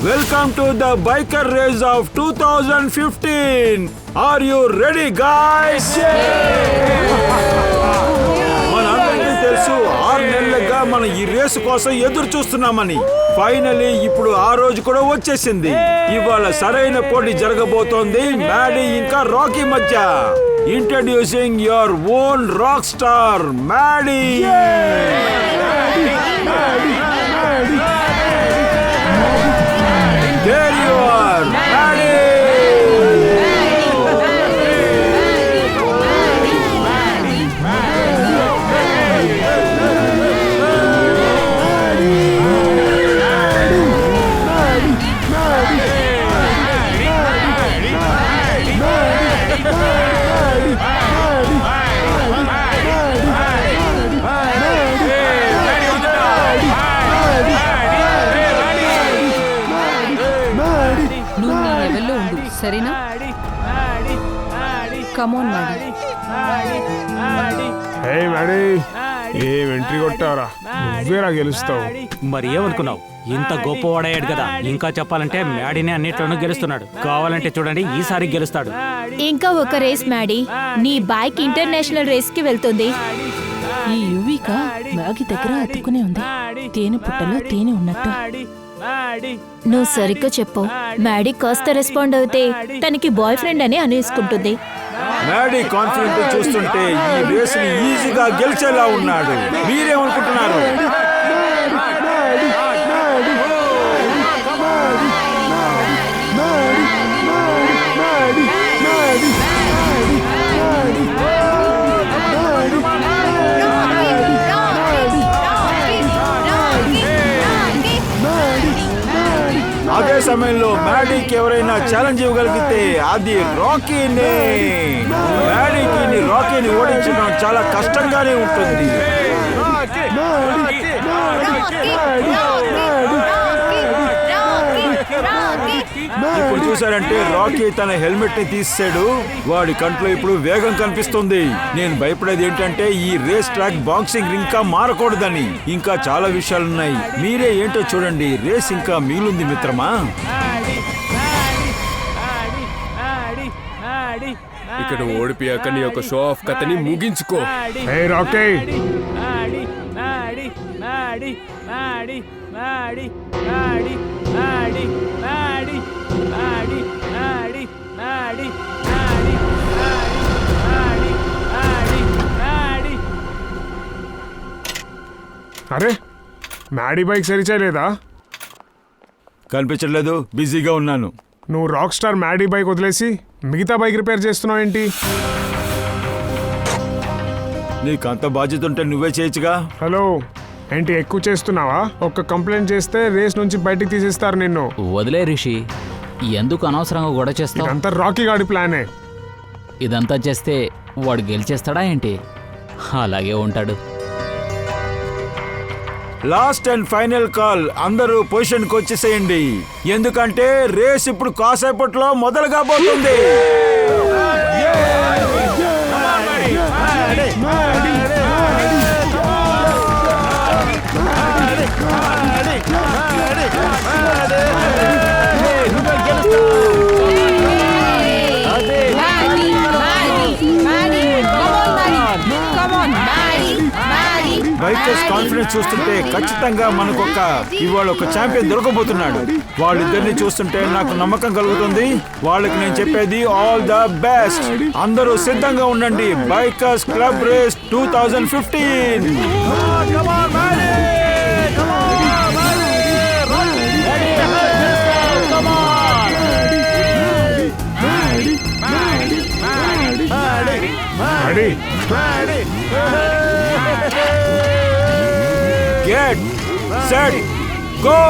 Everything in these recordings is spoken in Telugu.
Welcome to the biker race of 2015. Are you ready guys? మనందరికీ తెలుసు 6 నెలలుగా మనం ఈ రేసు కోసం ఎదురు చూస్తున్నామని. ఫైనలీ ఇప్పుడు ఆ రోజు కూడా వచ్చేసింది. ఇవాళ సరైన పోటీ జరగబోతోంది మ్యాడీ ఇంకా రాకీ మధ్య. Introducing your own rock star Maddy. There you are, Maddie! సరేనా? Come on Maddy. Hey Maddy, ఏం ఎంట్రీ కొట్టావరా? నువ్వేరా గెలుస్తావు. మరి ఏమనుకున్నావు? ఇంత గొప్పవాడయ్యాడు కదా, ఇంకా చెప్పాలంటే మ్యాడీని అన్నిట్లోనూ గెలుస్తున్నాడు. కావాలంటే చూడండి, ఈసారి గెలుస్తాడు. ఇంకా ఒక రేస్ మ్యాడీ, నీ బైక్ ఇంటర్నేషనల్ రేస్ కి వెళ్తుంది. ఈ యువిక మ్యాగీ దగ్గర అతుక్కునే ఉంది, తేనె పుట్టలో తేనె ఉన్నట్టు. నువ్వు సరిగ్గా చెప్పు. మ్యాడీ కాస్త రెస్పాండ్ అవుతే తనకి బాయ్ ఫ్రెండ్ అని అనేసుకుంటుంది. మ్యాడీ కాన్ఫిడెంట్ చూస్తుంటే ఈ రేస్ ని ఈజీగా గెలిచేలా ఉన్నాడు. మీరేమనుకుంటున్నారు? అదే సమయంలో మ్యాడీకి ఎవరైనా ఛాలెంజ్ ఇవ్వగలిగితే అది రాకీనే. మ్యాడీకి రాకీని ఓడించడం చాలా కష్టంగానే ఉంటుంది. ఇప్పుడు చూసారంటే రాకీ తన హెల్మెట్ ని తీసాడు. వాడి కంట్లో ఇప్పుడు వేగం కనిపిస్తుంది. నేను భయపడేది ఏంటంటే ఈ రేస్ ట్రాక్ బాక్సింగ్ రింగ్ గా మారకూడదని. ఇంకా చాలా విషయాలున్నాయి. మీరే ఏంటో చూడండి. రేస్ ఇంకా మిగిలింది మిత్రమా. ఇక్కడ ఓడిపోయాక నీ యొక్క షో ఆఫ్ కథని ముగించుకో. హే రాకీ, అరే మ్యాడీ బైక్ సరి చేయలేదా? కనిపించట్లేదు, బిజీగా ఉన్నాను. నువ్వు రాక్ స్టార్ మ్యాడీ బైక్ వదిలేసి మిగతా బైక్ రిపేర్ చేస్తున్నావు ఏంటి? నీకు అంత బాధ్యత ఉంటే నువ్వే చేయొచ్చుగా. హలో, ఏంటి ఎక్కువ చేస్తున్నావా? ఒక్క కంప్లైంట్ చేస్తే రేస్ నుంచి బయటికి తీసేస్తారు నిన్ను. వదిలే రిషి, ఎందుకు అనవసరంగా గొడవ చేస్తావు? ఇదంతా రాకీ గాడి ప్లానే. ఇదంతా చేస్తే వాడు గెలిచేస్తాడా ఏంటి? అలాగే ఉంటాడు. Last and final call. అందరూ పొజిషన్ కి వచ్చేసేయండి, ఎందుకంటే రేస్ ఇప్పుడు కాసేపట్లో మొదలు కాబోతుంది. బైకర్స్ కాన్ఫిడెన్స్ చూస్తుంటే ఖచ్చితంగా మనకొక ఇవాళ ఒక ఛాంపియన్ దొరకబోతున్నాడు. వాళ్ళిద్దరిని చూస్తుంటే నాకు నమ్మకం కలుగుతుంది. వాళ్ళకి నేను చెప్పేది ఆల్ ద బెస్ట్. అందరూ సిద్ధంగా ఉండండి. Bikers club race 2015. Get set, go!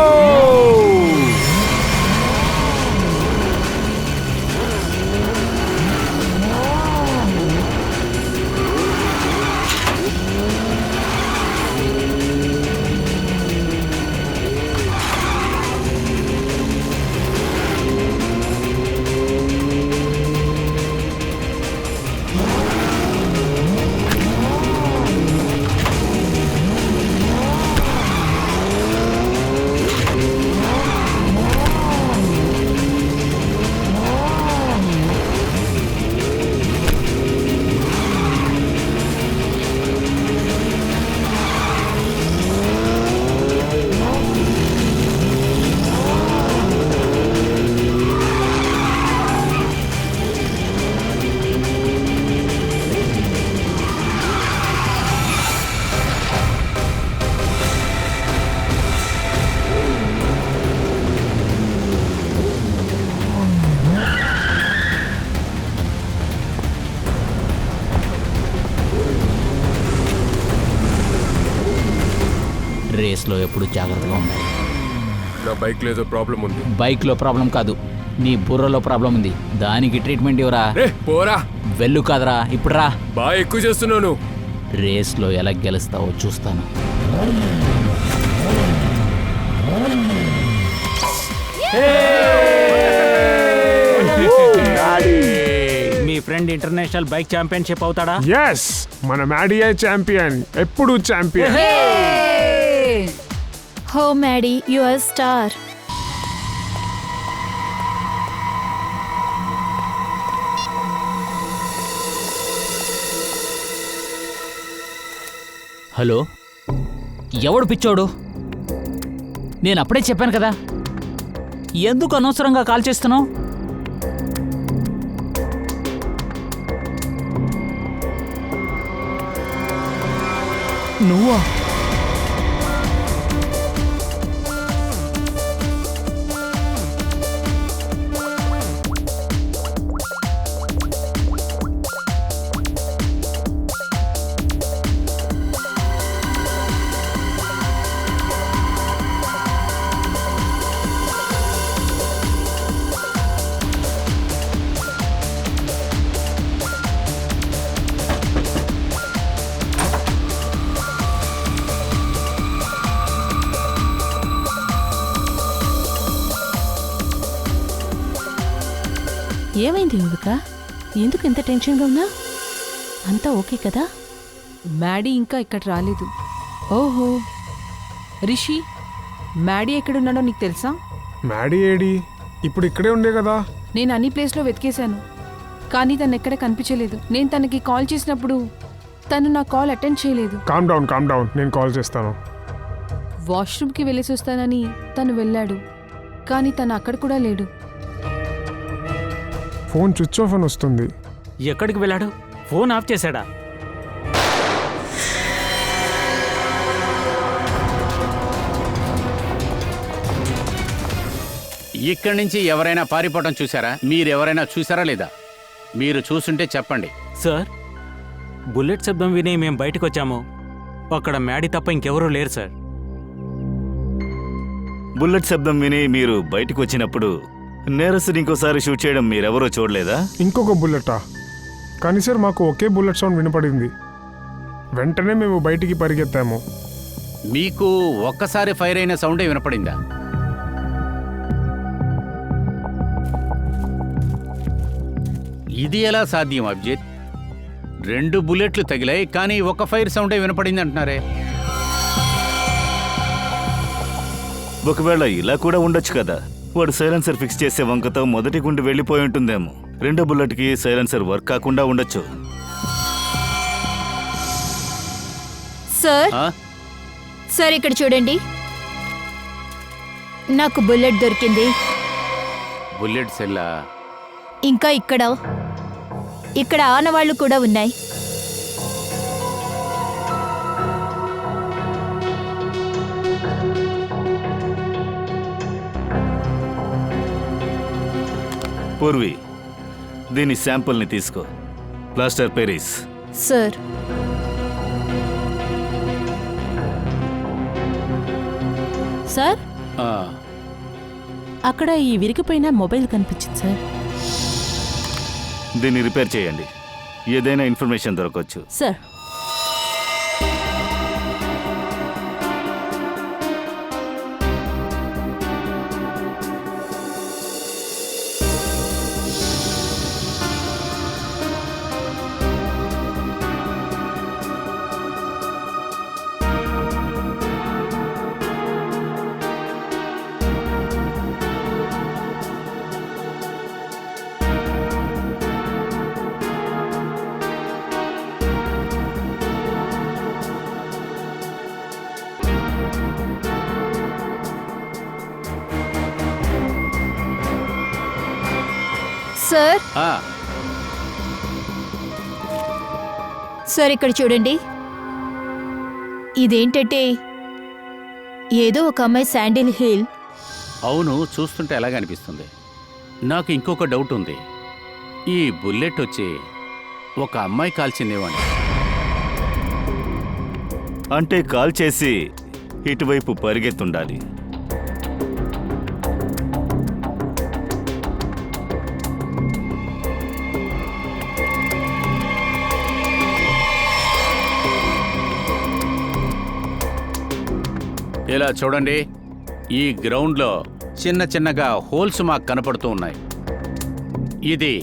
రేస్లో ఎప్పుడు జాగ్రత్తగా ఉండాలి. నా బైక్ లో ఏదో ప్రాబ్లం ఉంది. బైక్లో ప్రాబ్లం కాదు, నీ బుర్రలో ప్రాబ్లం ఉంది. దానికి ట్రీట్మెంట్ ఇవ్వరా. రే పోరా, వెళ్ళు కాదరా, ఇప్పుడు రా. బాగా ఎక్కువ చేస్తున్నాను. రేస్లో ఎలా గెలుస్తావో చూస్తాను. మీ ఫ్రెండ్ ఇంటర్నేషనల్ బైక్ ఛాంపియన్షిప్ అవుతాడా? ఎస్, మన మ్యాడీయే ఛాంపియన్, ఎప్పుడు ఛాంపియన్. హో Maddy, you are star. Hello, ఎవడు పిచ్చోడు? నేను అప్పుడే చెప్పాను కదా, ఎందుకు అనవసరంగా కాల్ చేస్తున్నావు? నువ్వా? ఏమైంది యువిక? ఎందుకు ఇంత టెన్షన్గా ఉన్నా? అంతా ఓకే కదా? మ్యాడీ ఇంకా ఇక్కడ రాలేదు. ఓహో, రిషి, మ్యాడీ ఎక్కడున్నాడో నీకు తెలుసా? Maddy AD? ఇప్పుడు ఇక్కడే ఉండే కదా. నేను అన్ని ప్లేస్లో వెతికేశాను, కానీ తను ఎక్కడ కనిపించలేదు. నేను తనకి కాల్ చేసినప్పుడు తను నా కాల్ అటెండ్ చేయలేదు. కామ్ డౌన్, నేను కాల్ చేస్తాను. వాష్రూమ్కి వెళ్ళేసి వస్తానని తను వెళ్ళాడు, కానీ తను అక్కడ కూడా లేడు. ఫోన్ స్విచ్ ఆఫ్ అని వస్తుంది. ఎక్కడికి వెళ్ళాడు? ఫోన్ ఆఫ్ చేశాడా? ఇక్కడి నుంచి ఎవరైనా పారిపోవడం చూసారా? మీరెవరైనా చూసారా లేదా? మీరు చూసుంటే చెప్పండి. సార్, బుల్లెట్ శబ్దం విని మేము బయటకు వచ్చాము. అక్కడ మ్యాడీ తప్ప ఇంకెవరూ లేరు సార్. బుల్లెట్ శబ్దం విని మీరు బయటకు వచ్చినప్పుడు నేరస్తుని ఇంకోసారి షూట్ చేయడం మీరెవరో చూడలేదా? ఇంకొక బుల్లెటా? కానీ సార్, మాకు ఒకే బుల్లెట్ సౌండ్ వినపడింది. వెంటనే మేము బయటికి పరిగెత్తాము. మీకు ఒక్కసారి ఫైర్ అయిన సౌండే వినపడిందా? ఇది ఎలా సాధ్యం అబ్జిత్? 2 బుల్లెట్లు తగిలాయి, కానీ ఒక ఫైర్ సౌండే వినపడింది అంటున్నారే. ఒకవేళ ఇలా కూడా ఉండొచ్చు కదా. వాడు సైలెన్సర్ ఫిక్స్ చేసే వంకతో మొదటి గుండు వెళ్ళిపోయి ఉంటుందేమో. 2వ బుల్లెట్కి సైలెన్సర్ వర్క్ కాకుండా ఉండొచ్చు. సార్, ఆ? సార్ ఇక్కడ చూడండి, నాకు బుల్లెట్ దొరికింది. బుల్లెట్ సెల్లా? ఇంకా ఇక్కడ ఆనవాళ్లు కూడా ఉన్నాయి. పూర్వి, దీని శాంపుల్ని తీసుకో. ప్లాస్టర్ పెరిస్. సార్, సార్, ఆ. అక్కడ ఈ విరిగిపోయిన మొబైల్ కనిపించింది సార్. దీన్ని రిపేర్ చేయండి. ఏదైనా ఇన్ఫర్మేషన్ దొరకవచ్చు. సార్, సార్, ఆ. సార్ ఇక్కడ చూడండి, ఇదేంటంటే ఏదో ఒక అమ్మాయి శాండిల్ హిల్. అవును, చూస్తుంటే అలాగే అనిపిస్తుంది. నాకు ఇంకొక డౌట్ ఉంది. ఈ బుల్లెట్ వచ్చి ఒక అమ్మాయి కాల్చిందేమని. అంటే కాల్ చేసి ఇటువైపు పరిగెత్తుండాలి. ఇలా చూడండి, ఈ గ్రౌండ్లో చిన్న చిన్నగా హోల్స్ మాకు కనపడుతూ ఉన్నాయి. ఇది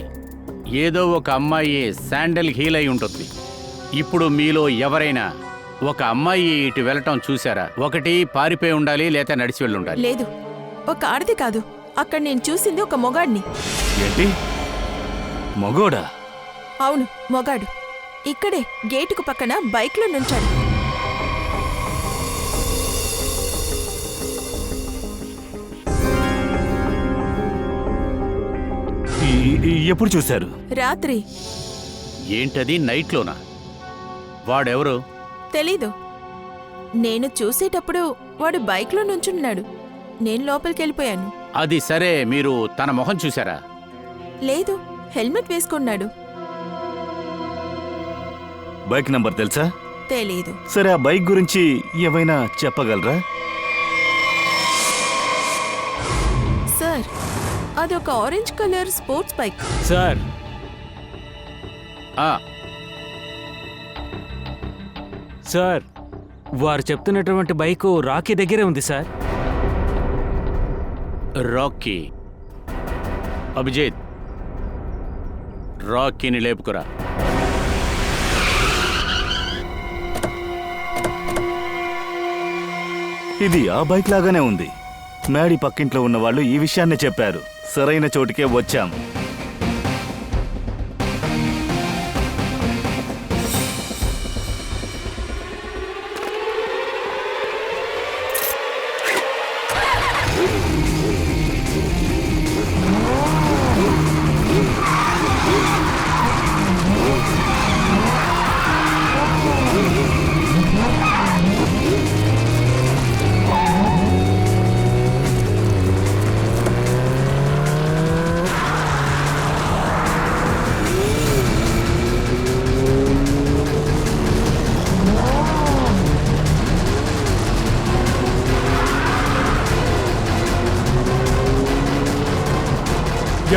ఏదో ఒక అమ్మాయి శాండల్ హీల్ అయి ఉంటుంది. ఇప్పుడు మీలో ఎవరైనా ఒక అమ్మాయి ఇటు వెళ్ళటం చూసారా? ఒకటి పారిపోయి ఉండాలి, లేదా నడిచి వెళ్ళి ఉండాలి. లేదు, ఒక ఆడది కాదు, అక్కడ నేను చూసింది ఒక మొగాడిని. ఏంటి, మగోడా? అవును, మొగాడు. ఇక్కడే గేటుకు పక్కన బైక్లో నుంచాడు. ఎప్పుడు చూశారు? రాత్రి. ఏంటది, నైట్లోనా? వాడెవరు? తెలీదు. నేను చూసేటప్పుడు వాడు బైక్లో నుంచున్నాడు. నేను లోపలికెళ్ళిపోయాను. అది సరే, మీరు తన మొహం చూసారా? లేదు, హెల్మెట్ వేసుకున్నాడు. బైక్ నంబర్ తెలుసా? తెలీదు. సరే, ఆ బైక్ గురించి ఏమైనా చెప్పగలరా? సార్, అది ఒక orange colour sports bike. Sir, ఆ, సార్, వారు చెప్తున్నటువంటి బైకు రాకీ దగ్గరే ఉంది సార్. రాకీ. అభిజిత్, రాకీని లేపుకురా. ఇది ఆ బైక్ లాగానే ఉంది. మ్యాడీ పక్కింట్లో ఉన్న వాళ్ళు ఈ విషయాన్ని చెప్పారు. సరైన చోటుకే వచ్చాం.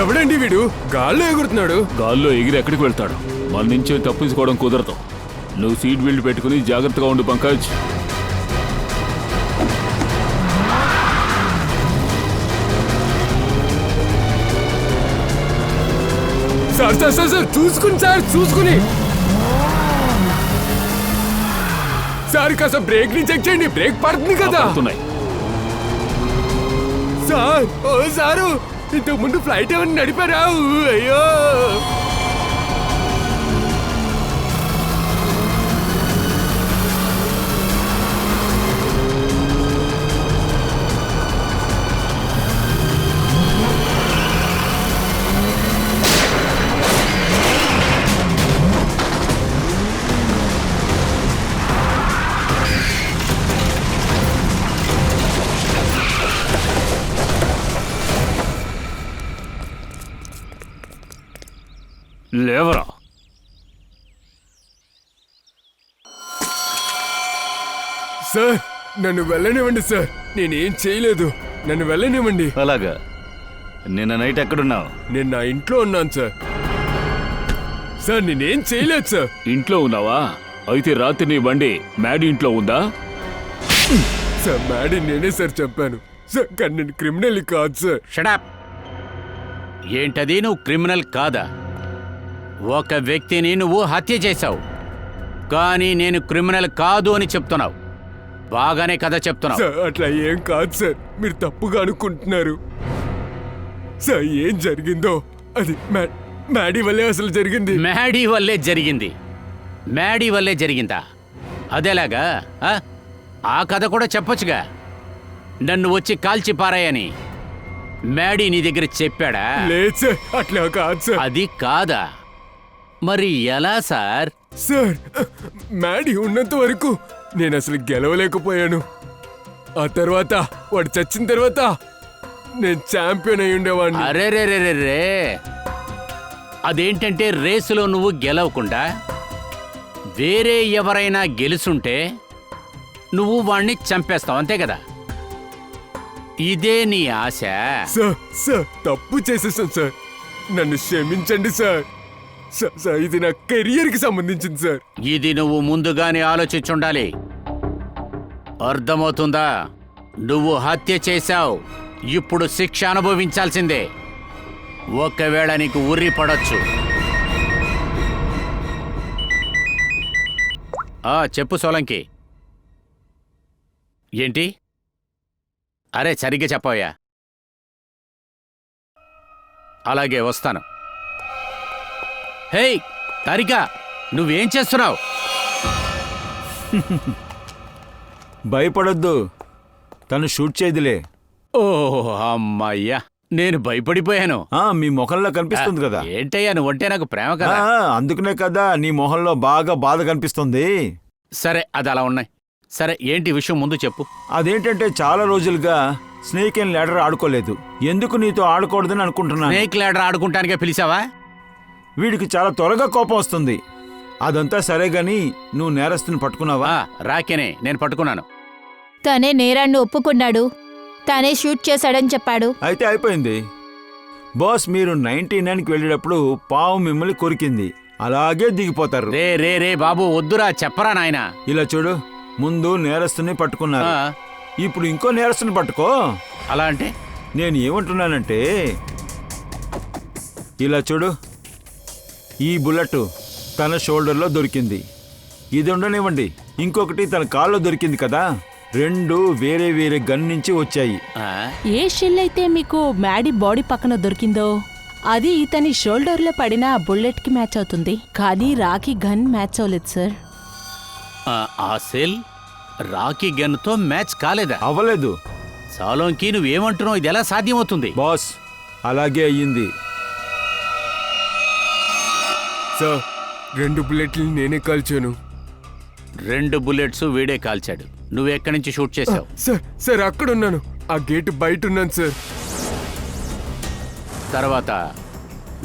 ఎవడండి వీడు? గాల్లో ఎగురుతున్నాడు. గాల్లో ఎగిరి ఎక్కడికి వెళ్తాడు? మన నుంచే తప్పించుకోవడం కుదరదు. నువ్వు సీట్ బెల్ట్ పెట్టుకుని జాగ్రత్తగా ఉండు Pankaj. Sir sir sir sir చూసుకుని సార్, చూసుకుని సార్ కాస్త బ్రేక్ ని చెక్ చేయండి. బ్రేక్ పడుతుంది కదా సార్. ఓ సారు, ఇంతకు ముందు ఫ్లైట్ ఏమన్నా నడిపారా? అయ్యో, లేవరా. సార్ నన్ను వెళ్ళనివ్వండి సార్, నేనేం చేయలేదు, నన్ను వెళ్ళనివ్వండి. అలాగా, నిన్న నైట్ ఎక్కడున్నావు? నేను నా ఇంట్లో ఉన్నాను సార్. సార్ నేనేం చేయలేదు సార్. ఇంట్లో ఉన్నావా? అయితే రాత్రి నీ బండి మ్యాడీ ఇంట్లో ఉందా? సార్ మ్యాడీ నేనే సార్ చెప్పాను సార్, కానీ నేను క్రిమినల్ కాదు సార్. షడప్. ఏంటది, నువ్వు క్రిమినల్ కాదా? ఒక వ్యక్తిని నువ్వు హత్య చేశావు, కానీ నేను క్రిమినల్ కాదు అని చెప్తున్నావు. బాగానే కదా చెప్తున్నావు. సార్ అట్లా ఏం కాదు సార్, మీరు తప్పుగా అనుకుంటున్నారు సార్. ఏం జరిగిందో అది మ్యాడీ వల్లే అసలు జరిగింది. మ్యాడీ వల్లే జరిగింది? మ్యాడీ వల్లే జరిగిందా? అదేలాగా? ఆ కథ కూడా చెప్పొచ్చుగా. నన్ను వచ్చి కాల్చి పారాయని మ్యాడీ నీ దగ్గర చెప్పాడా? లేదు సార్, అట్లా కాదు సార్. అది కాదా? మరి ఎలా సార్? సార్ మ్యాడీ ఉన్నంత వరకు నేను అసలు గెలవలేకపోయాను. ఆ తర్వాత వాడు చచ్చిన తర్వాత నేను ఛాంపియన్ అయి ఉండేవాడిని. అరే, అదేంటంటే రేసులో నువ్వు గెలవకుండా వేరే ఎవరైనా గెలుసుంటే నువ్వు వాణ్ణి చంపేస్తావు అంతే కదా? ఇదే నీ ఆశ? సార్ సార్ తప్పు చేసేసాను సార్, నన్ను క్షమించండి సార్. సార్ ఇది నా కెరియర్కి సంబంధించింది సార్. ఇది నువ్వు ముందుగానే ఆలోచించుండాలి. అర్థమవుతుందా? నువ్వు హత్య చేశావు, ఇప్పుడు శిక్ష అనుభవించాల్సిందే. ఒకవేళ నీకు ఉర్రి పడొచ్చు. చెప్పు సోలంకి. ఏంటి? అరే సరిగ్గా చెప్పవయ్యా. అలాగే వస్తాను. హేయ్ తారికా, నువ్వేం చేస్తున్నావు? భయపడొద్దు, తను షూట్ చేయదులే. ఓ అమ్మయ్యా, నేను భయపడిపోయాను. మీ మొహంలో కనిపిస్తుంది కదా. ఏంటయ్యా నువ్వంటే నాకు ప్రేమ కదా. అందుకనే కదా నీ మొహంలో బాగా బాధ కనిపిస్తుంది. సరే అది అలా ఉన్నాయి. సరే ఏంటి విషయం ముందు చెప్పు. అదేంటంటే చాలా రోజులుగా స్నేక్ అండ్ ల్యాడర్ ఆడుకోలేదు. ఎందుకు నీతో ఆడుకోవడదని అనుకుంటున్నాను. స్నేక్ ల్యాడర్ ఆడుకుంటానికే పిలిచావా? వీడికి చాలా త్వరగా కోపం వస్తుంది. అదంతా సరే గాని నువ్వు నేరస్తుని పట్టుకున్నావా? రాకేనే, నేను పట్టుకున్నాను. తనే నేరాన్ని ఒప్పుకున్నాడు, తనే షూట్ చేశాడని చెప్పాడు. అయితే అయిపోయింది బాస్. మీరు 99కి వెళ్ళేటప్పుడు పావు మిమ్మల్ని కొరికింది, అలాగే దిగిపోతారు. రే రే రే బాబు వద్దురా, చెప్పరా నాయనా. ఇలా చూడు, ముందు నేరస్తుని పట్టుకున్నారు, ఇప్పుడు ఇంకో నేరస్తుని పట్టుకో. అలా అంటే? నేను ఏమంటున్నానంటే, ఇలా చూడు, ఈ బుల్లెట్ తన షోల్డర్లో దొరికింది. ఇది ఉండనివ్వండి, ఇంకొకటి తన కాల్లో దొరికింది కదా. రెండు వేరే వేరే గన్ నుంచి వచ్చాయి. ఏ షెల్ అయితే మీకు మ్యాడీ బాడీ పక్కన దొరికిందో అది ఇతని షోల్డర్లో పడిన బుల్లెట్ కి మ్యాచ్ అవుతుంది, కానీ రాకీ గన్ మ్యాచ్ అవ్వలేదు సార్. ఆ సెల్ రాకీ గన్ తో మ్యాచ్ కాలేదా? అవ్వలేదు. సాలోంకి నువ్వేమంటున్నావు? ఇది ఎలా సాధ్యమవుతుంది? బాస్ అలాగే అయ్యింది. సార్ 2 బుల్లెట్లు నేనే కాల్చాను. 2 బుల్లెట్స్ వీడే కాల్చాడు. నువ్వెక్కడి నుంచి షూట్ చేసావు? సార్ సార్ అక్కడ ఉన్నాను, ఆ గేట్ బయట ఉన్నాను సార్. తర్వాత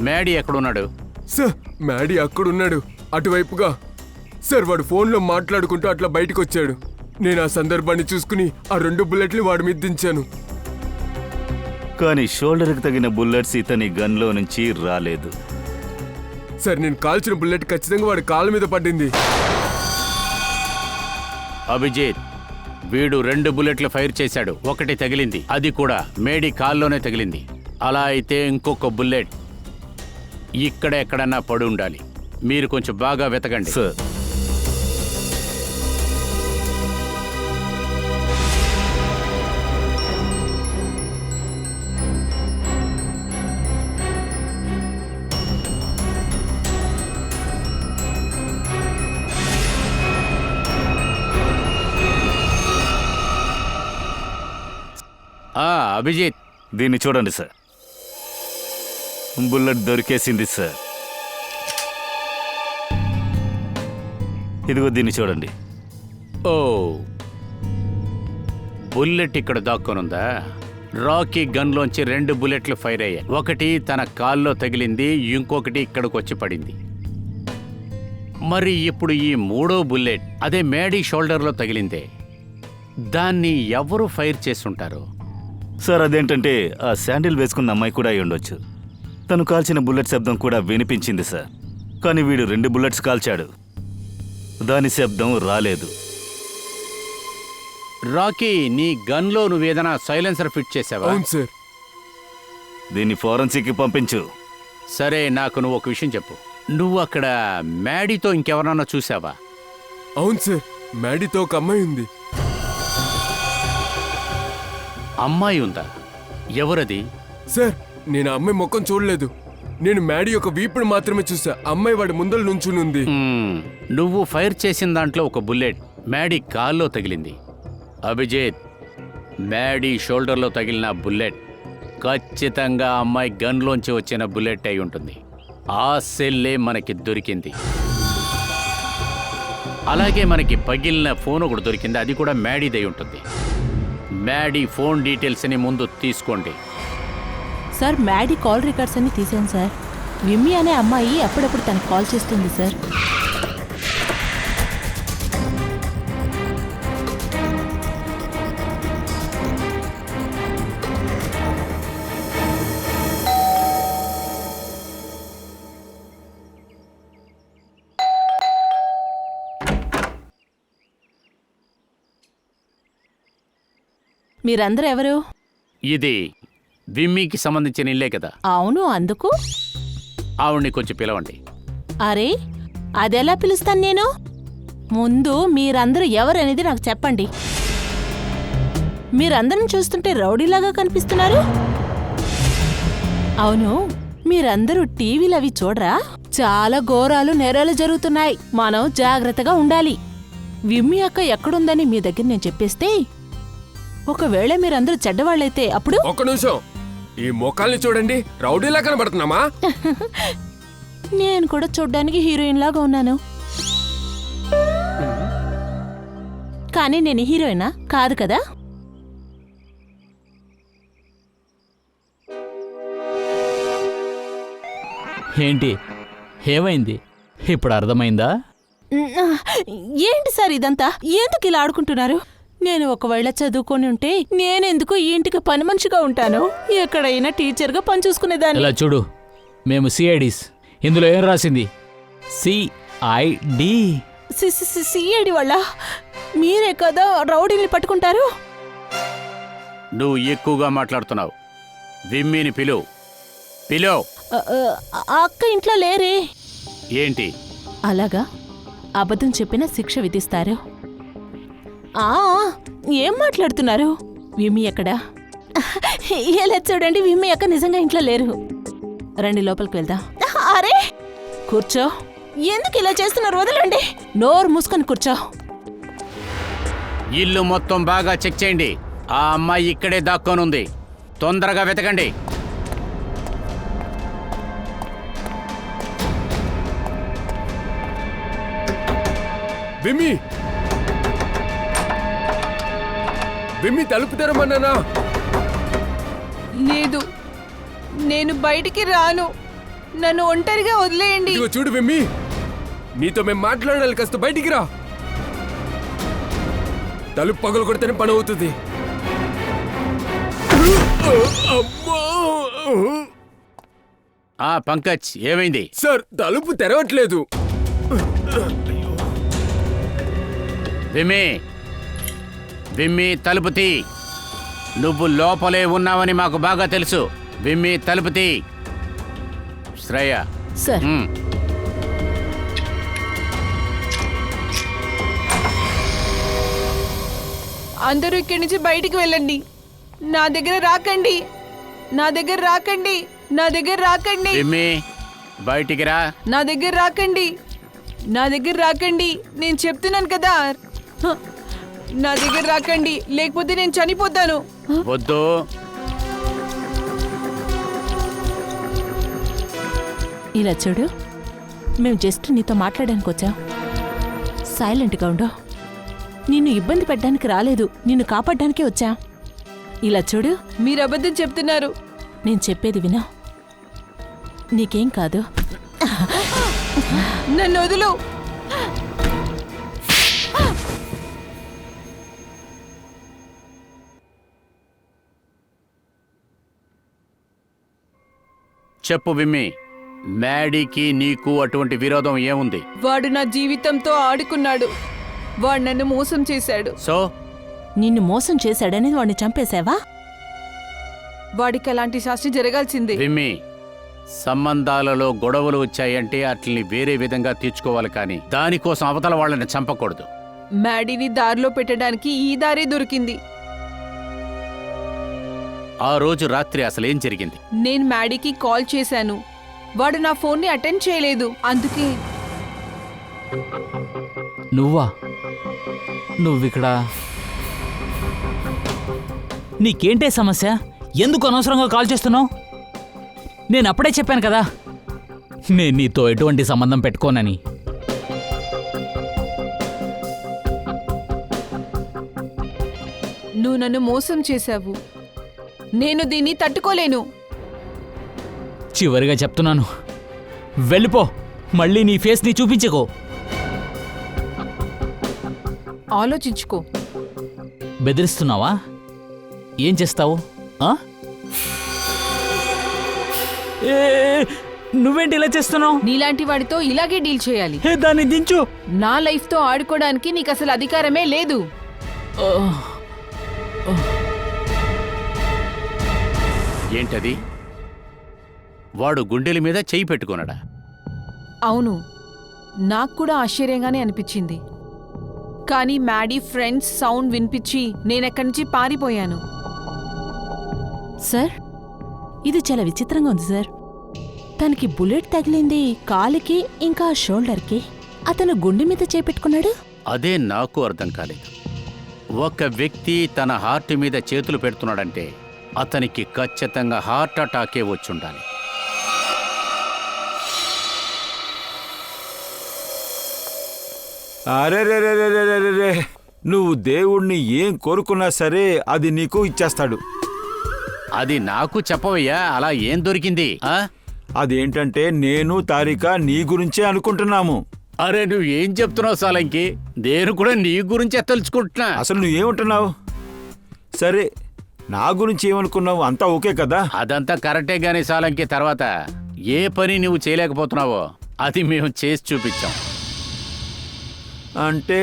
మ్యాడీ ఎక్కడున్నాడు? సార్ మ్యాడీ అక్కడున్నాడు, అటువైపుగా. సార్ వాడు ఫోన్లో మాట్లాడుకుంటూ అట్లా బయటకు వచ్చాడు. నేను ఆ సందర్భాన్ని చూసుకుని ఆ 2 బుల్లెట్లు వాడి మీద దించాను. కానీ షోల్డర్కి తగిన బుల్లెట్స్ ఇతని గన్లో నుంచి రాలేదు. సార్ నేను కాల్చిన బుల్లెట్ ఖచ్చితంగా వాడి కాళ్ళ మీద పడింది. అభిజిత్, వీడు 2 బుల్లెట్లు ఫైర్ చేశాడు, ఒకటి తగిలింది, అది కూడా మేడీ కాల్లోనే తగిలింది. అలా అయితే ఇంకొక బుల్లెట్ ఇక్కడ ఎక్కడన్నా పడి ఉండాలి. మీరు కొంచెం బాగా వెతకండి. సార్ అభిజిత్, దీన్ని చూడండి సార్, బుల్లెట్ దొరికేసింది సార్. ఇదిగో దీన్ని చూడండి. ఓ, బుల్లెట్ ఇక్కడ దాక్కునుందా? రాకీ గన్లోంచి 2 బుల్లెట్లు ఫైర్ అయ్యాయి. ఒకటి తన కాల్లో తగిలింది, ఇంకొకటి ఇక్కడికి వచ్చి పడింది. మరి ఇప్పుడు ఈ 3వ బుల్లెట్ అదే మేడీ షోల్డర్లో తగిలిందే, దాన్ని ఎవరు ఫైర్ చేసుంటారు? సార్ అదేంటంటే ఆ శాండిల్ వేసుకున్న అమ్మాయి కూడా అయి ఉండొచ్చు. తను కాల్చిన బుల్లెట్ శబ్దం కూడా వినిపించింది సార్. కానీ వీడు 2 బుల్లెట్స్ కాల్చాడు, దాని శబ్దం రాలేదు. రాకీ, నీ గన్లో నువ్వేదైనా సైలెన్సర్ ఫిట్ చేసావా? అవును సార్. దీన్ని ఫోరెన్సిక్కి పంపించు. సరే, నాకు నువ్వు ఒక విషయం చెప్పు. నువ్వు అక్కడ మ్యాడీతో ఇంకెవరన్నా చూసావా? అవును సార్, మ్యాడీతో ఒక అమ్మాయి ఉంది. అమ్మాయి ఉందా? ఎవరది? సార్ నేను ఆ అమ్మాయి ముఖం చూడలేదు, నేను మ్యాడీ యొక్క వీపును మాత్రమే చూసా. అమ్మాయి వాడి ముందర నుంచునుంది. నువ్వు ఫైర్ చేసిన దాంట్లో ఒక బుల్లెట్ మ్యాడీ కాల్లో తగిలింది. అభిజిత్, మ్యాడీ షోల్డర్లో తగిలిన బుల్లెట్ ఖచ్చితంగా అమ్మాయి గన్లోంచి వచ్చిన బుల్లెట్ అయి ఉంటుంది. ఆ సెల్లే మనకి దొరికింది. అలాగే మనకి పగిలిన ఫోన్ ఒకటి దొరికింది, అది కూడా మ్యాడీదై ఉంటుంది. మ్యాడీ ఫోన్ డీటెయిల్స్ని ముందు తీసుకోండి. సార్ మ్యాడీ కాల్ రికార్డ్స్ అన్ని తీసాను సార్. విమ్మి అనే అమ్మాయి అప్పుడప్పుడు తనకు కాల్ చేస్తుంది సార్. మీరందరూ ఎవరు? ఇది విమ్మీకి సంబంధించిన ఇల్లే కదా. అవును, అందుకు. ఆవిడ్ని కొంచెం పిలవండి. అరే, అదెలా పిలుస్తాను నేను? ముందు మీరందరూ ఎవరనేది నాకు చెప్పండి. మీరందరం చూస్తుంటే రౌడీలాగా కనిపిస్తున్నారు. అవును, మీరందరూ టీవీలు అవి చూడరా? చాలా ఘోరాలు నేరాలు జరుగుతున్నాయి. మనం జాగ్రత్తగా ఉండాలి. విమ్మి అక్క ఎక్కడుందని మీ దగ్గర నేను చెప్పేస్తే, ఒకవేళ మీరందరూ చెడ్డవాళ్ళైతే అప్పుడు... ఒక్క నిమిషం, ఈ మొక్కల్ని చూడండి, రౌడీలా కనబడుతున్నామా? నేను కూడా చూడ్డానికి హీరోయిన్ లాగా ఉన్నాను, కానీ నేను హీరోయినా కాదు కదా. ఏంటి ఏమైంది ఇప్పుడు అర్థమైందా? ఏంటి సార్ ఇదంతా? ఎందుకు ఇలా ఆడుకుంటున్నారు? నేను ఒకవేళ చదువుకొని ఉంటే నేనెందుకు ఈ ఇంటికి పని మనిషిగా ఉంటాను? ఎక్కడైనా టీచర్గా పని చూసుకునేదాన్ని. ఇలా చూడు, మేము సిఐడీస్. ఇందులో ఏం రాసింది? సిఐడి. సిఐడి వల్ల మీరే కదా రౌడీని పట్టుకుంటారు. నువ్వు ఎక్కువగా మాట్లాడుతున్నావు. విమ్మీని పిలువు. పిలువు. అక్క ఇంట్లో లేరే. ఏంటి అలాగా? అబద్ధం చెప్పినా శిక్ష విధిస్తారు. ఏం మాట్లాడుతున్నారు? విమ్మి ఎక్కడా? ఎలా చూడండి, విమ్మి అక్క నిజంగా ఇంట్లో లేరు. రండి లోపలికి వెళ్దాం. అరే కూర్చో. ఎందుకు ఇలా చేస్తున్నారు? వదలండి. నోరు మూసుకొని కూర్చో. ఇల్లు మొత్తం బాగా చెక్ చేయండి. ఆ అమ్మాయి ఇక్కడే దాక్కోనుంది. తొందరగా వెతకండి. విమ్మి, విమ్మి తలుపు తెరమన్నానా? లేదు, నేను బయటికి రాను. నన్ను ఒంటరిగా వదిలేయండి. ఇదిగో చూడు విమ్మి, నీతో మేము మాట్లాడాలి, కాస్త బయటికి రా. తలుపు పగలు కొడితేనే పని అవుతుంది. పంకజ్, ఏమైంది? సార్, తలుపు తెరవట్లేదు. విమ్మి, విమ్మి తలుపు తీ. నువ్వు లోపలే ఉన్నావని మాకు బాగా తెలుసు. విమ్మి తలుపు తీ. శ్రేయ. సార్. అందరూ ఇక్కడి నుంచి బయటికి వెళ్ళండి. నా దగ్గర రాకండి, నా దగ్గర రాకండి, నా దగ్గర రాకండి. విమ్మి బయటికి రా. నా దగ్గర రాకండి, నా దగ్గర రాకండి. నేను చెప్తున్నాను కదా, నా దగ్గర రాకండి, లేకపోతే నేను చనిపోతాను. వద్దు. ఇలా చూడు, మేము జస్ట్ నీతో మాట్లాడడానికి వచ్చాం. సైలెంట్గా ఉండు. నిన్ను ఇబ్బంది పెట్టడానికి రాలేదు, నిన్ను కాపాడడానికే వచ్చా. ఇలా చూడు, మీరు అబద్ధం చెప్తున్నారు. నేను చెప్పేది విను. నీకేం కాదు. నన్ను వదులు. చెప్పు విమ్మి, మ్యాడీకి నీకు అటువంటి విరోధం ఏముంది? వాడు నా జీవితంతో ఆడుకున్నాడు. వాడు నన్ను మోసం చేశాడు. సో నిన్ను మోసం చేశాడని వాడిని చంపేశావా? వాడికి అలాంటి శాస్త్రి జరగాల్సిందే. విమ్మి, సంబంధాలలో గొడవలు వచ్చాయంటే అట్లని వేరే విధంగా తీర్చుకోవాలి, కానీ దానికోసం అవతల వాళ్ళని చంపకూడదు. మ్యాడీని దారిలో పెట్టడానికి ఈ దారి దొరికింది. ఆ రోజు రాత్రి అసలేం జరిగింది? నేను మ్యాడీకి కాల్ చేశాను. వాడు నా ఫోన్ని అటెండ్ చేయలేదు. అందుకే. నువ్వా? నువ్విక్కడ? నీకేంటే సమస్య? ఎందుకు అనవసరంగా కాల్ చేస్తున్నావు? నేను అప్పుడే చెప్పాను కదా, నేను నీతో ఎటువంటి సంబంధం పెట్టుకోనని. నువ్వు నన్ను మోసం చేశావు. నేను దీన్ని తట్టుకోలేను. చివరిగా చెప్తున్నాను, వెళ్ళిపో. మళ్ళీ నీ ఫేస్ ని చూపించుకో. ఆలోచించుకో. బెదిరిస్తున్నావా? ఏం చేస్తావు? నువ్వేంటి ఇలా చేస్తున్నావు? నీలాంటి వాడితో ఇలాగే డీల్ చేయాలి. దాన్ని దించు. నా లైఫ్తో ఆడుకోవడానికి నీకు అసలు అధికారమే లేదు. ఏంటది? వాడు గుండెల మీద చెయ్యి పెట్టుకున్నాడా? అవును, నాకు కూడా ఆశ్చర్యంగానే అనిపించింది. కానీ మ్యాడీ ఫ్రెండ్స్ సౌండ్ వినిపించి నేనెక్కడి నుంచి పారిపోయాను. సార్, ఇది చాలా విచిత్రంగా ఉంది సార్. తనకి బుల్లెట్ తగిలింది కాలికి ఇంకా షోల్డర్కి. అతను గుండె మీద చేపెట్టుకున్నాడు. అదే నాకు అర్థం కాలేదు. ఒక వ్యక్తి తన హార్ట్ మీద చేతులు పెడుతున్నాడంటే అతనికి ఖచ్చితంగా హార్ట్ అటాకే వచ్చుండాలి. అరే, నువ్వు దేవుణ్ణి ఏం కోరుకున్నా సరే అది నీకు ఇచ్చేస్తాడు. అది నాకు చెప్పవయ్యా, అలా ఏం దొరికింది? అదేంటంటే నేను తారిక నీ గురించే అనుకుంటున్నాము. అరే, నువ్వు ఏం చెప్తున్నావు సాలంకి? నేను కూడా నీ గురించే తెలుసుకుంటున్నా. అసలు నువ్వేమంటున్నావు? సరే, నా గురించి ఏమనుకున్నావు? అంతా ఓకే కదా? అదంతా కరెక్టే గాని సాలంకి, తర్వాత ఏ పని నువ్వు చేయలేకపోతున్నావో అది మేము చేసి చూపించాం. అంటే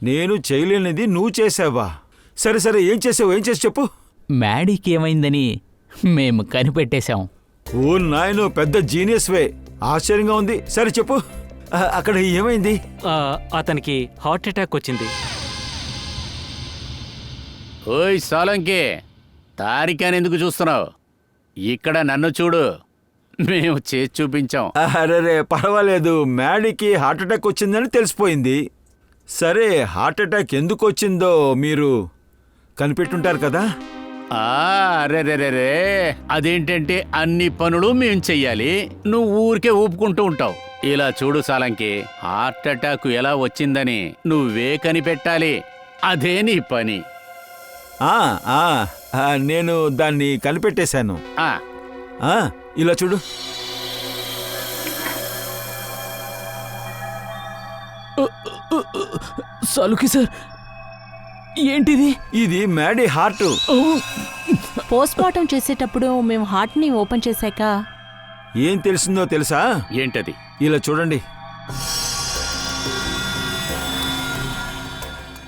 నేను చేయలేనిది నువ్వు చేసావా? సరే సరే, ఏం చేసి చెప్పు. మ్యాడీకి ఏమైందని మేము కనిపెట్టేశాం. ఓ నాయనో, పెద్ద జీనియస్ వే. ఆశ్చర్యంగా ఉంది. సరే చెప్పు, అక్కడ ఏమైంది? అతనికి హార్ట్ అటాక్ వచ్చింది. ఓయ్ సాలంకి, తారికాని ఎందుకు చూస్తున్నావు? ఇక్కడ నన్ను చూడు, మేము చేసి చూపించాం. అరే, పర్వాలేదు. మ్యాడీకి హార్ట్ అటాక్ వచ్చిందని తెలిసిపోయింది. సరే, హార్ట్ అటాక్ ఎందుకు వచ్చిందో మీరు కనిపెట్టుంటారు కదా? అరే, అదేంటంటే అన్ని పనులు మేం చెయ్యాలి, నువ్వు ఊరికే ఊపుకుంటూ ఉంటావు. ఇలా చూడు సాలంకి, హార్ట్ అటాక్ ఎలా వచ్చిందని నువ్వే కనిపెట్టాలి. అదే నీ పని. నేను దాన్ని కనిపెట్టేశాను. ఇలా చూడు. సలుకి సార్, ఏంటిది? ఇది మ్యాడీ హార్ట్. పోస్ట్మార్టం చేసేటప్పుడు మేము హార్ట్ని ఓపెన్ చేశాక ఏం తెలిసిందో తెలుసా? ఏంటది? ఇలా చూడండి.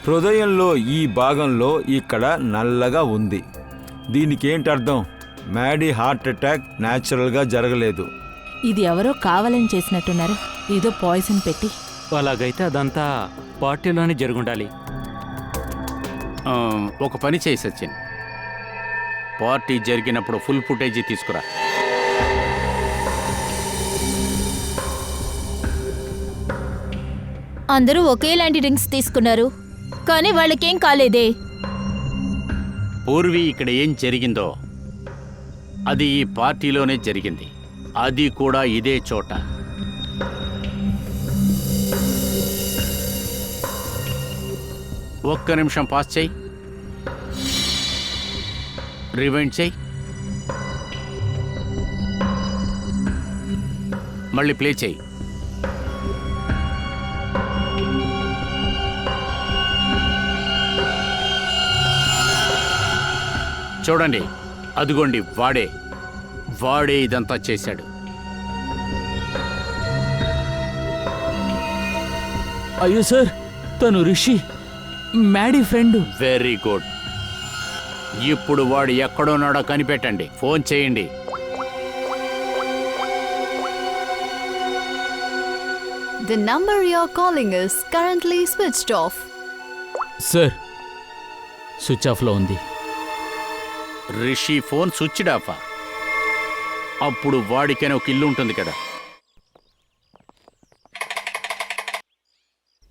హృదయంలో ఈ భాగంలో ఇక్కడ నల్లగా ఉంది. దీనికి ఏంటి అర్థం? మ్యాడీ హార్ట్ అటాక్ న్యాచురల్గా జరగలేదు. ఇది ఎవరో కావాలని చేసినట్టున్నారు, ఏదో పాయిజన్ పెట్టి. అలాగైతే అదంతా పార్టీలోనే జరుగుండాలి. ఒక పని చేయి సచిన్, పార్టీ జరిగినప్పుడు ఫుల్ ఫుటేజీ తీసుకురా. అందరూ ఒకేలాంటి డ్రింక్స్ తీసుకున్నారు, కానీ వాళ్ళకేం కాలేదే. పూర్వి ఇక్కడ ఏం జరిగిందో అది ఈ పార్టీలోనే జరిగింది, అది కూడా ఇదే చోట. ఒక్క నిమిషం పాస్ చేయి, రివైండ్ చేయి, మళ్ళీ ప్లే చేయి. చూడండి, అదిగోండి, వాడే ఇదంతా చేశాడు. అయ్యో సార్, తను Rishi, Maddy friend. Very good. ఇప్పుడు వాడు ఎక్కడున్నాడో కనిపెట్టండి, ఫోన్ చేయండి. The number you're calling is currently switched off. Sir, switch ఆఫ్లో ఉంది. Rishi phone switched off. అప్పుడు వాడికైనా ఒక ఇల్లు ఉంటుంది కదా.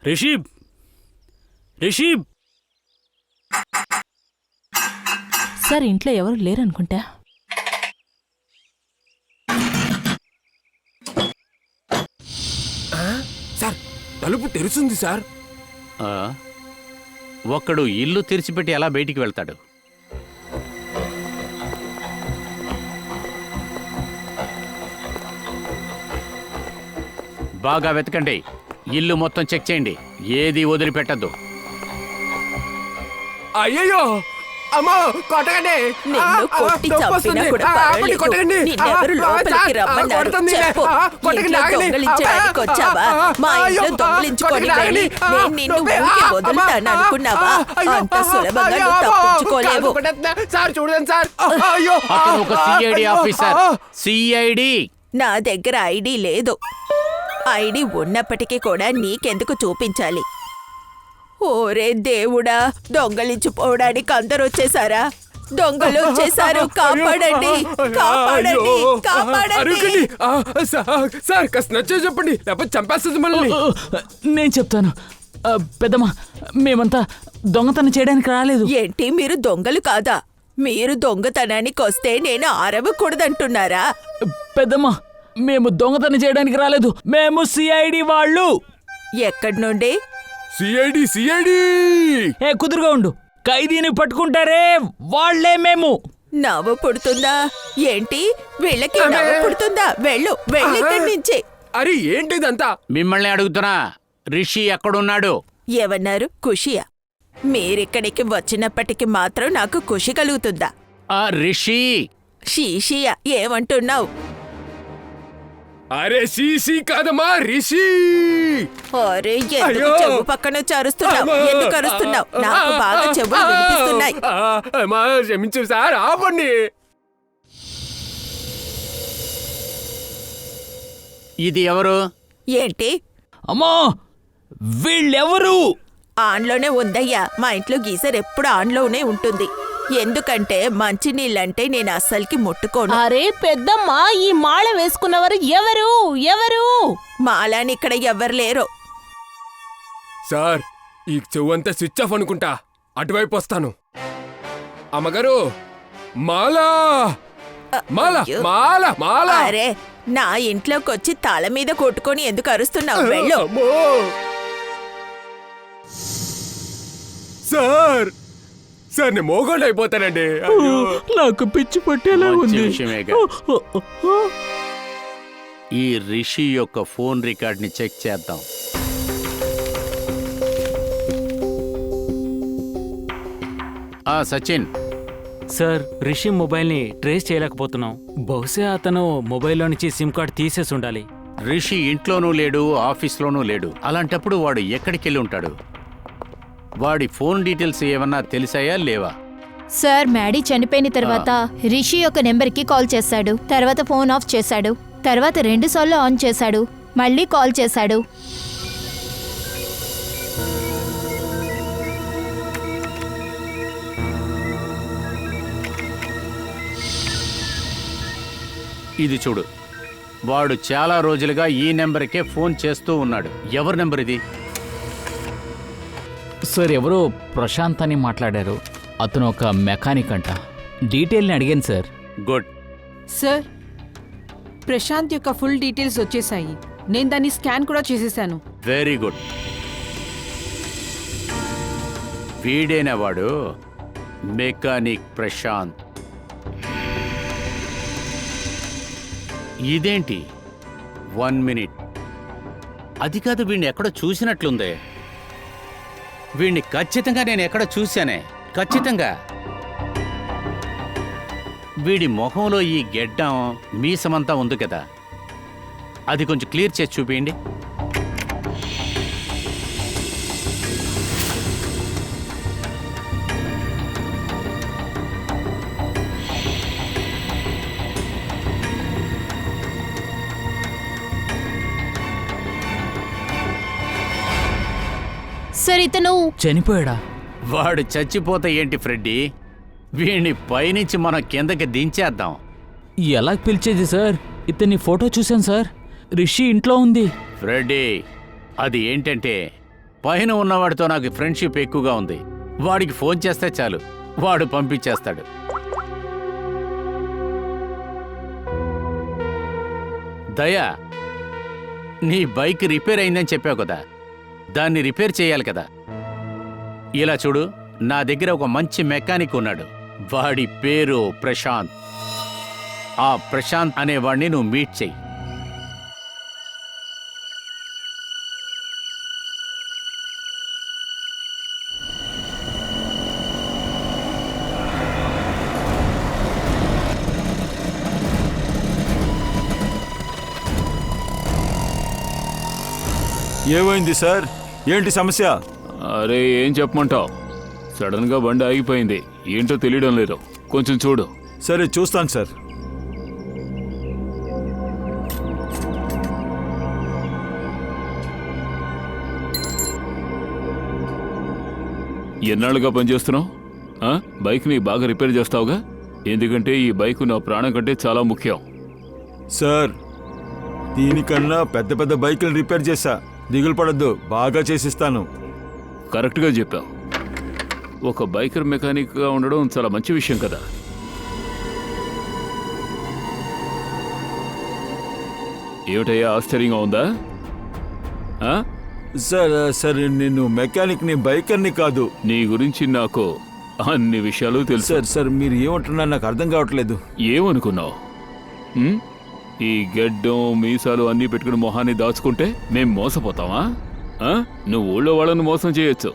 రిషి సార్, ఇంట్లో ఎవరు లేరనుకుంటా. సార్, తలుపు తెరుచుంది సార్. ఒక్కడు ఇల్లు తెరిచిపెట్టి ఎలా బయటికి వెళ్తాడు? బాగా వెతకండి, ఇల్లు మొత్తం చెక్ చేయండి, ఏది వదిలిపెట్టద్దు. అయ్యయ్యో, అమ్మో కొట్టకండి నిన్ను కొట్టి చంపినా కూడా పర్వాలేదు. కొట్టకండి నిన్నెవరు లోపలికి రమ్మన్నారు? చెప్పు. ఇంట్లో దొంగిలించడానికి వచ్చావా? మా ఇంట్లో దొంగిలించుకొని వెళ్ళి నేను నిన్ను ఊరికే వదులుతాను అనుకున్నావా? అంత సులభంగా నువ్వు తప్పించుకోలేవు. సార్ చూడండి సార్. అయ్యో అతను ఒక సిఐడి ఆఫీసర్. సిఐడి. నా దగ్గర ఐడి లేదు. ఐడి ఉన్నప్పటికీ కూడా నీకెందుకు చూపించాలి? ఓరే దేవుడా, దొంగలించిపోవడానికి అందరూ వచ్చేసారా? దొంగలు వచ్చేసారు, కాపాడండి, కాపాడండి, కాపాడండి. సార్ కాస్త నచ్చే చెప్పండి, లేకపోతే చంపేస్తుంది మనల్ని. నేను చెప్తాను. పెద్దమ్మా, మేమంతా దొంగతనం చేయడానికి రాలేదు. ఏంటి, మీరు దొంగలు కాదా? మీరు దొంగతనానికి వస్తే నేను అరవకూడదంటున్నారా? పెద్దమ్మా, మేము దొంగతనం చేయడానికి రాలేదు. మేము సిఐడి వాళ్ళు. ఎక్కడి నుండి? CID CID. కుదురుగా ఉండు. ఖైదీని పట్టుకుంటారే వాళ్లే మేము. నవ్వు పుడుతుందా ఏంటి? వీళ్ళకి నవ్వు పుడుతుందా? వెళ్ళు, వెళ్ళి ఇక్కడి నుంచి. అరే ఏంటిదంతా? మిమ్మల్ని అడుగుతున్నా, రిషి ఎక్కడున్నాడు? ఏమన్నారు? ఖుషియా? మీరిక్కడికి వచ్చినప్పటికి మాత్రం నాకు ఖుషి కలుగుతుందా? ఆ రిషి. షీషియా ఏమంటున్నావు? అరే సీసీ కాదమ్మా, రిషి. అరే ఎందుకు చెవు పక్కన అరుస్తున్నావు? ఎందుకు అరుస్తున్నావు? నాకు బాగా చెవులు వినిపిస్తున్నాయి. క్షమించు సార్, ఆపండి. ఇది ఎవరు? ఏంటి? అమ్మా, వీళ్ళెవరు? ఆన్లోనే ఉందయ్యా. మా ఇంట్లో గీజర్ ఎప్పుడు ఆన్లోనే ఉంటుంది. ఎందుకంటే మంచినీళ్ళంటే నేను అస్సలకి ముట్టుకోను. అరే పెద్దమ్మా, ఈ మాల వేసుకున్నవారు ఎవరు? ఎవరు? మాలాని ఇక్కడ ఎవరు లేరు. సార్, ఈ చెవంతా స్విచ్ ఆఫ్ అనుకుంటా. అటువైపు వస్తాను. అమ్మగారు, మాలా మాలా మాలా మాలా. అరే, నా ఇంట్లోకి వచ్చి తల మీద కొట్టుకొని ఎందుకు అరుస్తున్నావు? వెళ్ళు. సార్ సార్, నేను మోగోళ్ళు అయిపోతానండి. నాకు పిచ్చి పట్టేలా మంచి ఉంది. విషయమేగా. ఈ రిషి యొక్క ఫోన్ రికార్డ్ని చెక్ చేద్దాం. సచిన్. సార్, రిషి మొబైల్ని ట్రేస్ చేయలేకపోతున్నాం. బహుశా అతను మొబైల్లో నుంచి సిమ్ కార్డ్ తీసేసి ఉండాలి. రిషి ఇంట్లోనూ లేడు, ఆఫీస్లోనూ లేడు. అలాంటప్పుడు వాడు ఎక్కడికి వెళ్ళి ఉంటాడు? వాడి ఫోన్ డీటెయిల్స్ ఏమన్నా తెలిసాయా లేవా? సార్, మ్యాడీ చనిపోయిన తర్వాత రిషి ఒక నెంబర్కి కాల్ చేశాడు. తర్వాత ఫోన్ ఆఫ్ చేశాడు. తర్వాత 2 సార్లు ఆన్ చేశాడు. మళ్ళీ కాల్ చేశాడు. ఇది చూడు, వాడు చాలా రోజులుగా ఈ నెంబర్కే ఫోన్ చేస్తూ ఉన్నాడు. ఎవరి నెంబర్ ఇది? సార్, ఎవరో ప్రశాంత్ అని మాట్లాడారు. అతను ఒక మెకానిక్ అంట. డీటెయిల్ని అడిగాను సార్. గుడ్. సార్, ప్రశాంత్ యొక్క ఫుల్ డీటెయిల్స్ వచ్చేసాయి. నేను దాన్ని స్కాన్ కూడా చేసేసాను. Very good. వీడేనా వాడు? మెకానిక్ ప్రశాంత్. ఇదేంటి? 1 మినిట్. అది కాదు, వీడిని ఎక్కడో చూసినట్లుందే. వీడిని ఖచ్చితంగా నేను ఎక్కడ చూశానే, ఖచ్చితంగా. వీడి ముఖంలో ఈ గెడ్డం, మీసమంతా ఉంది కదా, అది కొంచెం క్లియర్ చేసి చూపించండి. సార్, ఇతను చనిపోయాడా? వాడు చచ్చిపోతే ఏంటి ఫ్రెడ్డీ? వీడిని పైనుంచి మనం కిందకి దించేద్దాం. ఎలా పిలిచేది సార్? ఇతని ఫోటో చూశాను సార్. రిషి ఇంట్లో ఉంది. ఫ్రెడ్డీ, అది ఏంటంటే పైన ఉన్నవాడితో నాకు ఫ్రెండ్షిప్ ఎక్కువగా ఉంది. వాడికి ఫోన్ చేస్తే చాలు, వాడు పంపించేస్తాడు. దయా, నీ బైక్ రిపేర్ అయిందని చెప్పావు కదా, దాన్ని రిపేర్ చేయాలి కదా. ఇలా చూడు, నా దగ్గర ఒక మంచి మెకానిక్ ఉన్నాడు. వాడి పేరు ప్రశాంత్. ఆ ప్రశాంత్ అనేవాడిని నువ్వు మీట్ చెయ్యి. ఏమైంది సార్? ఏంటి సమస్య? అరే ఏం చెప్పమంటావు? సడన్ గా బండి ఆగిపోయింది, ఏంటో తెలియడం లేదు. కొంచెం చూడు. సరే చూస్తాను సార్. ఎన్నాళ్ళుగా పనిచేస్తున్నావు? బైక్ని బాగా రిపేర్ చేస్తావుగా? ఎందుకంటే ఈ బైక్ నా ప్రాణం కంటే చాలా ముఖ్యం. సార్, దీనికన్నా పెద్ద పెద్ద బైకులు రిపేర్ చేశా, దిగులు పడద్దు, బాగా చేసిస్తాను. కరెక్ట్గా చెప్పావు. ఒక బైకర్ మెకానిక్గా ఉండడం చాలా మంచి విషయం కదా. ఏమిటయ్యా ఆశ్చర్యంగా ఉందా? సార్ సార్ నేను మెకానిక్ని, బైకర్ని కాదు. నీ గురించి నాకు అన్ని విషయాలు తెలుసు. సార్ సార్ మీరు ఏమంటున్నారు నాకు అర్థం కావట్లేదు. ఏమనుకున్నావు? ఈ గెడ్డం మీసాలు అన్నీ పెట్టుకుని మొహాన్ని దాచుకుంటే మేం మోసపోతావా? నువ్వు ఊళ్ళో వాళ్ళని మోసం చేయొచ్చు,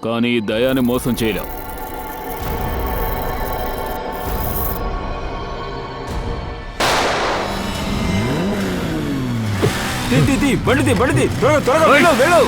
కానీ దయాన్ని మోసం చేయలేవు. బండిది బండిది త్వరగా వెళ్ళు వెళ్ళు.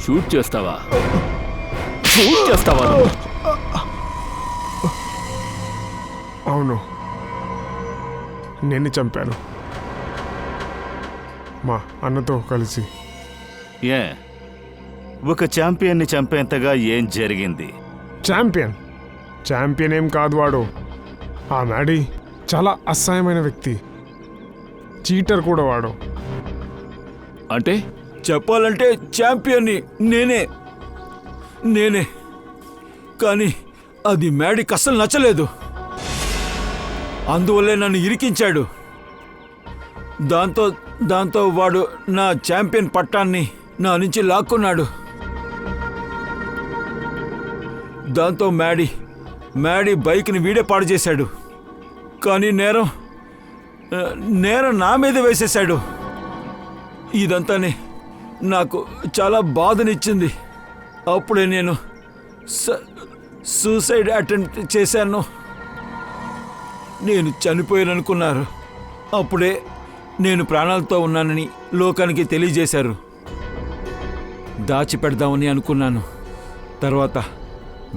షూట్ చేస్తావా? షూట్ చేస్తావా? అవును, నేను చంపాను మా అన్నతో కలిసి. ఏ ఒక ఛాంపియన్ని చంపేంతగా ఏం జరిగింది? ఛాంపియన్ ఏం కాదు వాడు. ఆ మ్యాడీ చాలా అసహ్యమైన వ్యక్తి, చీటర్ కూడా వాడు. అంటే చెప్పాలంటే ఛాంపియన్ని నేనే, కానీ అది మ్యాడీకి అస్సలు నచ్చలేదు. అందువల్లే నన్ను ఇరికించాడు. దాంతో వాడు నా ఛాంపియన్ పట్టాన్ని నా నుంచి లాక్కున్నాడు. దాంతో మ్యాడీ బైక్ని వీడే పాడు చేశాడు. కానీ నేరం నా మీద వేసేశాడు. ఇదంతానే నాకు చాలా బాధనిచ్చింది. అప్పుడే నేను సూసైడ్ అటెంప్ట్ చేశాను. నేను చనిపోయాననుకున్నారు. అప్పుడే నేను ప్రాణాలతో ఉన్నానని లోకానికి తెలియజేశారు. దాచిపెడదామని అనుకున్నాను. తర్వాత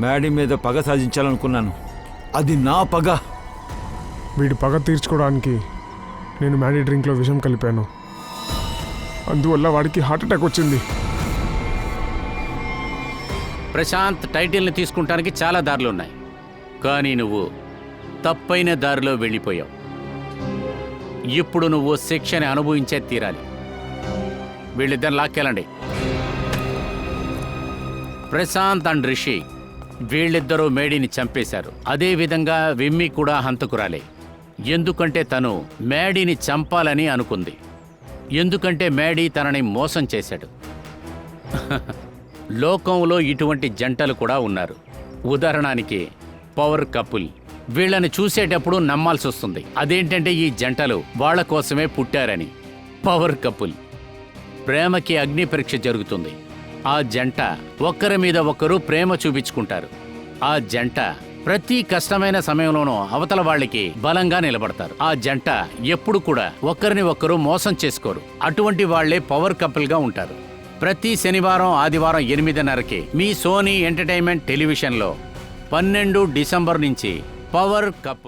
మ్యాడీ మీద పగ సాధించాలనుకున్నాను. అది నా పగ. వీడి పగ తీర్చుకోవడానికి నేను మ్యాడీ డ్రింక్లో విషం కలిపాను. అందువల్ల వాడికి హార్ట్ అటాక్ వచ్చింది. ప్రశాంత్ టైటిల్ని తీసుకుంటానికి చాలా దారులు ఉన్నాయి, కానీ నువ్వు తప్పైన దారిలో వెళ్ళిపోయావు. ఇప్పుడు నువ్వు శిక్షని అనుభవించే తీరాలి. వీళ్ళిద్దరు లాక్కెళ్ళండి. ప్రశాంత్ అండ్ రిషి వీళ్ళిద్దరూ మేడీని చంపేశారు. అదేవిధంగా విమ్మి కూడా హంతకురాలే. ఎందుకంటే తను మేడీని చంపాలని అనుకుంది. ఎందుకంటే మేడీ తనని మోసం చేశాడు. లోకంలో ఇటువంటి జంటలు కూడా ఉన్నారు. ఉదాహరణకి పవర్ కపుల్. వీళ్ళని చూసేటప్పుడు నమ్మాల్సి వస్తుంది. అదేంటంటే ఈ జంటలు వాళ్ళ కోసమే పుట్టారని. పవర్ కపుల్ ప్రేమకి అగ్ని పరీక్ష జరుగుతుంది. ఆ జంట ఒక్కరి మీద ఒక్కరు ప్రేమ చూపించుకుంటారు. ఆ జంట ప్రతి కష్టమైన సమయంలోనూ అవతల వాళ్ళకి బలంగా నిలబడతారు. ఆ జంట ఎప్పుడు కూడా ఒక్కరిని ఒక్కరు మోసం చేసుకోరు. అటువంటి వాళ్లే పవర్ కపుల్ గా ఉంటారు. ప్రతి శనివారం ఆదివారం 8:30కి మీ సోనీ ఎంటర్టైన్మెంట్ టెలివిజన్లో 12 డిసెంబర్ నుంచి పవర్ కపుల్.